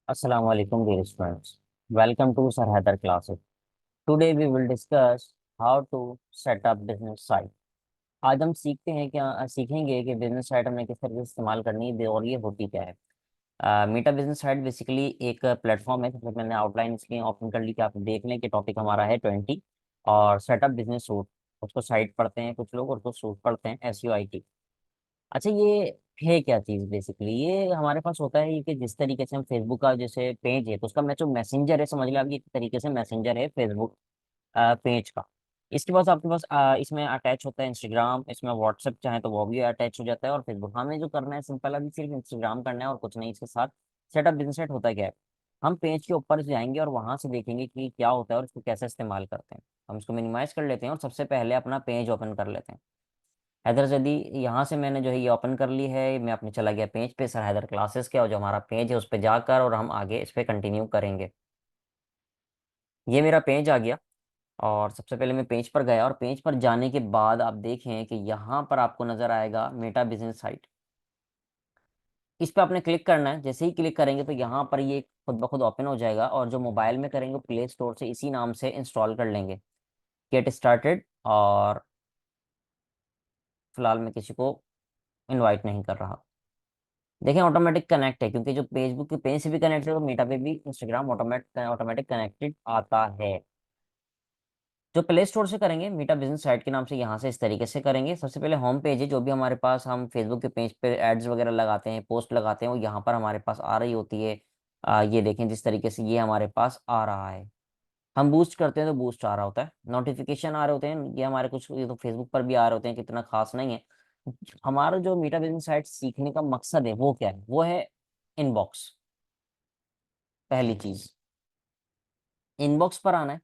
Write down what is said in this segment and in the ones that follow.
Assalamu alaikum dear students. Welcome to Sir Haider classes. Today we will discuss how to set up business site. आज हम सीखेंगे कि business site हमने किस तरह से इस्तेमाल करनी है और ये होती क्या है। मीटा बिजनेस साइट बेसिकली एक प्लेटफॉर्म है। जैसे मैंने आउटलाइन इसकी ओपन कर ली कि आप देख लें कि टॉपिक हमारा है 20 और सेटअप बिजनेस सूट। उसको साइट पढ़ते हैं कुछ लोग और उसको सूट पढ़ते हैं SUIT। अच्छा, ये है क्या चीज? बेसिकली ये हमारे पास होता है कि जिस तरीके से हम फेसबुक का जैसे पेज है तो उसका मैं जो मैसेंजर है, समझ लिया आप, ये एक तरीके से मैसेंजर है फेसबुक पेज का। इसके पास आपके पास इसमें अटैच होता है इंस्टाग्राम, इसमें व्हाट्सएप चाहे तो वो भी अटैच हो जाता है और फेसबुक। हमें जो करना है सिंपल, अभी सिर्फ इंस्टाग्राम करना है और कुछ नहीं। इसके साथ सेटअप बिजनेस सेट होता है क्या है, हम पेज के ऊपर जाएंगे और वहां से देखेंगे कि क्या होता है और इसको कैसे इस्तेमाल करते हैं। हम इसको मिनिमाइज कर लेते हैं और सबसे पहले अपना पेज ओपन कर लेते हैं। हैदर जदी यहाँ से मैंने जो है ये ओपन कर ली है। मैं अपने चला गया पेज पे, सर हैदर क्लासेस के, और जो हमारा पेज है उस पर जाकर और हम आगे इस पे कंटिन्यू करेंगे। ये मेरा पेज आ गया और सबसे पहले मैं पेज पर गया और पेज पर जाने के बाद आप देखें कि यहाँ पर आपको नजर आएगा मेटा बिजनेस साइट। इस पर आपने क्लिक करना है। जैसे ही क्लिक करेंगे तो यहाँ पर ये खुद ब खुद ओपन हो जाएगा और जो मोबाइल में करेंगे प्ले स्टोर से इसी नाम से इंस्टॉल कर लेंगे, गेट स्टार्टेड। और फिलहाल मैं किसी को इनवाइट नहीं कर रहा। देखें ऑटोमेटिक कनेक्ट है क्योंकि जो फेसबुक के पेज से भी कनेक्ट है तो मेटा पे भी इंस्टाग्राम ऑटोमेटिक कनेक्टेड आता है। जो प्ले स्टोर से करेंगे मीटा बिजनेस साइट के नाम से, यहाँ से इस तरीके से करेंगे। सबसे पहले होम पेज है, जो भी हमारे पास हम फेसबुक के पेज पे एड्स वगैरह लगाते हैं, पोस्ट लगाते हैं, वो यहाँ पर हमारे पास आ रही होती है। ये देखें जिस तरीके से ये हमारे पास आ रहा है। हम बूस्ट करते हैं तो बूस्ट आ रहा होता है, नोटिफिकेशन आ रहे होते हैं, ये हमारे कुछ ये तो फेसबुक पर भी आ रहे होते हैं, कितना खास नहीं है। हमारा जो मीटा बिजनेस साइट सीखने का मकसद है वो क्या है, वो है इनबॉक्स। पहली चीज, इनबॉक्स पर आना है।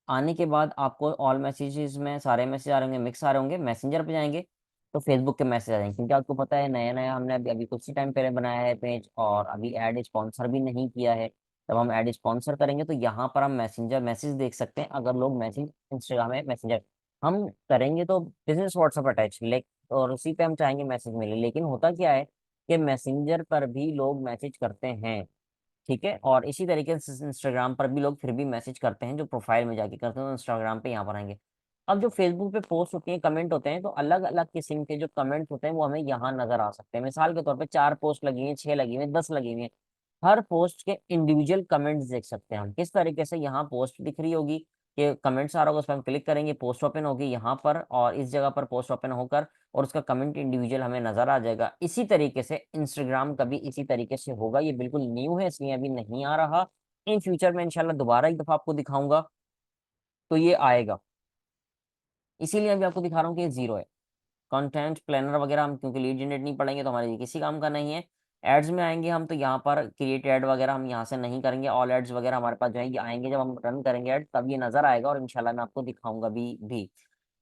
आने के बाद आपको ऑल मैसेजेस में सारे मैसेज आ रहे होंगे, मिक्स आ रहे होंगे। मैसेंजर पे जाएंगे तो फेसबुक के मैसेज आ जाएंगे, क्योंकि आपको पता है नया नया हमने अभी अभी कुछ ही टाइम पहले बनाया है पेज और अभी ऐड स्पॉन्सर भी नहीं किया है। तब हम ऐड स्पॉन्सर करेंगे तो यहाँ पर हम मैसेंजर मैसेज देख सकते हैं। अगर लोग मैसेज इंस्टाग्राम में मैसेंजर हम करेंगे तो बिजनेस व्हाट्सएप अटैच ले और उसी पे हम चाहेंगे मैसेज मिले, लेकिन होता क्या है कि मैसेंजर पर भी लोग मैसेज करते हैं। ठीक है, और इसी तरीके से इंस्टाग्राम पर भी लोग फिर भी मैसेज करते हैं, जो प्रोफाइल में जाके करते हैं तो इंस्टाग्राम पे यहाँ पर आएंगे। अब जो फेसबुक पे पोस्ट होती है, कमेंट होते हैं, तो अलग अलग किस्म के जो कमेंट होते हैं वो हमें यहाँ नजर आ सकते हैं। मिसाल के तौर पे 4 पोस्ट लगी हुई है, 6 लगी हुई है, 10 लगी हुई है। हर पोस्ट के इंडिविजुअल कमेंट्स देख सकते हैं हम। किस तरीके से यहाँ पोस्ट दिख रही होगी कि कमेंट्स आ रहा होगा, उस पर हम क्लिक करेंगे, पोस्ट ओपन होगी यहाँ पर और इस जगह पर पोस्ट ओपन होकर और उसका कमेंट इंडिविजुअल हमें नजर आ जाएगा। इसी तरीके से इंस्टाग्राम का भी इसी तरीके से होगा। ये बिल्कुल न्यू है इसलिए अभी नहीं आ रहा। इन फ्यूचर में इंशाल्लाह दोबारा एक दफा आपको दिखाऊंगा तो ये आएगा। इसीलिए अभी आपको दिखा रहा हूँ कि ये जीरो है। कंटेंट प्लानर वगैरह हम क्योंकि लीड जनरेट नहीं पढ़ेंगे तो हमारे ये किसी काम का नहीं है। एड्स में आएंगे हम तो यहाँ पर क्रिएट एड वगैरह हम यहाँ से नहीं करेंगे। ऑल एड्स वगैरह हमारे पास जो है ये आएंगे जब हम रन करेंगे एड, तब ये नजर आएगा और इंशाल्लाह मैं आपको दिखाऊंगा भी।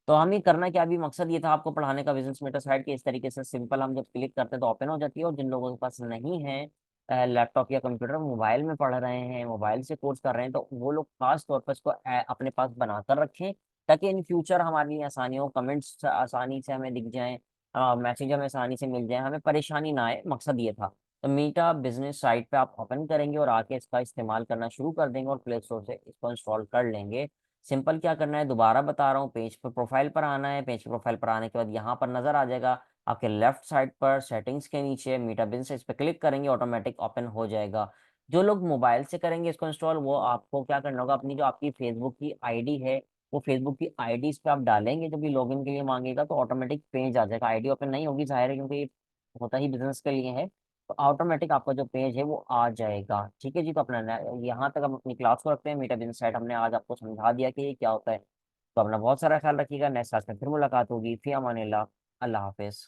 तो हमें करना क्या, अभी मकसद ये था आपको पढ़ाने का बिजनेस मेटा साइट के इस तरीके से सिंपल। हम जब क्लिक करते हैं तो ओपन हो जाती है। और जिन लोगों के पास नहीं है लैपटॉप या कंप्यूटर, मोबाइल में पढ़ रहे हैं, मोबाइल से कोर्स कर रहे हैं, तो वो लोग खास तौर पर इसको अपने पास बनाकर रखें ताकि इन फ्यूचर हमारे लिए आसानी हो। कमेंट्स आसानी से हमें दिख जाएं, मैसेज हमें आसानी से मिल जाए, हमें परेशानी ना आए, मकसद ये था। तो मीटा बिजनेस साइट पे आप ओपन करेंगे और आके इसका इस्तेमाल करना शुरू कर देंगे और प्ले स्टोर से इसको इंस्टॉल कर लेंगे। सिंपल क्या करना है, दोबारा बता रहा हूँ, पेज पर प्रोफाइल पर आना है। पेज पर प्रोफाइल पर आने के बाद यहाँ पर नजर आ जाएगा आपके लेफ्ट साइड पर सेटिंग्स के नीचे मीटा बिजनेस, इस पर क्लिक करेंगे ऑटोमेटिक ओपन हो जाएगा। जो लोग मोबाइल से करेंगे इसको इंस्टॉल, वो आपको क्या करना होगा, अपनी जो आपकी फेसबुक की आईडी है वो फेसबुक की आईडी इस पे आप डालेंगे। जब भी लॉगिन के लिए मांगेगा तो ऑटोमेटिक पेज आ जाएगा। आईडी ओपन नहीं होगी जाहिर है, क्योंकि ये होता ही बिजनेस के लिए है। तो ऑटोमेटिक आपका जो पेज है वो आ जाएगा। ठीक है जी, तो अपना यहाँ तक हम अपनी क्लास को रखते हैं। मीटा बिजनेस साइट हमने आज आपको समझा दिया कि ये क्या होता है। तो अपना बहुत सारा ख्याल रखिएगा। नेक्स्ट क्लास में फिर मुलाकात होगी। फी अमानिल्लाह। अल्लाह हाफिज।